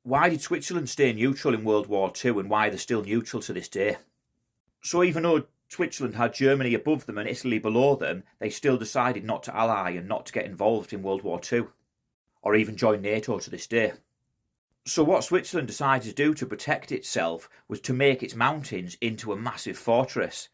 Why did Switzerland stay neutral in World War II, and why they're still neutral to this day? So even though Switzerland had Germany above them and Italy below them, they still decided not to ally and not to get involved in World War II, or even join NATO to this day. So what Switzerland decided to do to protect itself was to make its mountains into a massive fortress.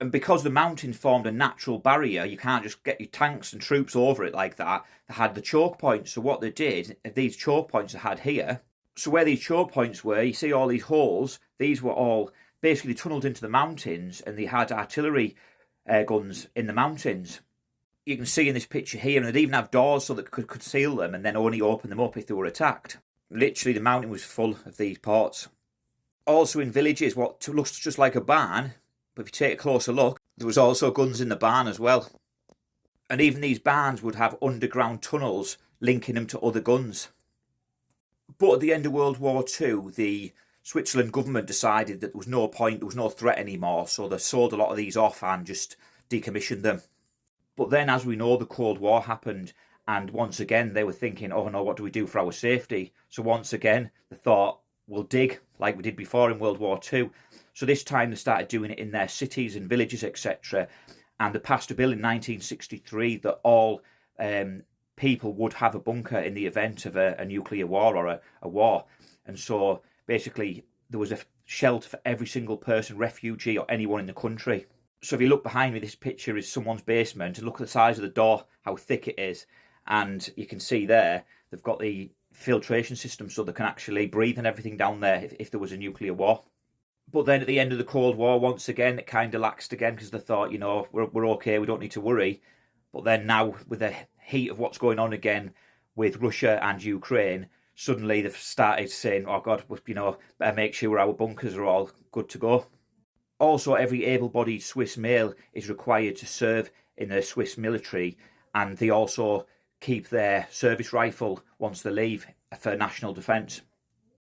And because the mountains formed a natural barrier, you can't just get your tanks and troops over it like that. They had the choke points. So what they did, these choke points they had here, so where these choke points were, you see all these holes, these were all basically tunnelled into the mountains, and they had artillery guns in the mountains. You can see in this picture here, and they'd even have doors so that they could conceal them and then only open them up if they were attacked. Literally, the mountain was full of these ports. Also in villages, what looks just like a barn, but if you take a closer look, there was also guns in the barn as well. And even these barns would have underground tunnels linking them to other guns. But at the end of World War II, the Switzerland government decided that there was no point, there was no threat anymore, so they sold a lot of these off and just decommissioned them. But then, as we know, the Cold War happened, and once again they were thinking, oh no, what do we do for our safety? So once again, they thought, we'll dig like we did before in World War II. So this time they started doing it in their cities and villages, etc. And they passed a bill in 1963 that all people would have a bunker in the event of a nuclear war or a war. And so basically there was a shelter for every single person, refugee or anyone in the country. So if you look behind me, this picture is someone's basement, and look at the size of the door, how thick it is. And you can see there, they've got the filtration system so they can actually breathe and everything down there if there was a nuclear war. But then at the end of the Cold War, once again, it kind of laxed again because they thought, we're okay, we don't need to worry. But then now, with the heat of what's going on again with Russia and Ukraine, suddenly they've started saying, oh God, better make sure our bunkers are all good to go. Also, every able-bodied Swiss male is required to serve in the Swiss military, and they also keep their service rifle once they leave for national defence.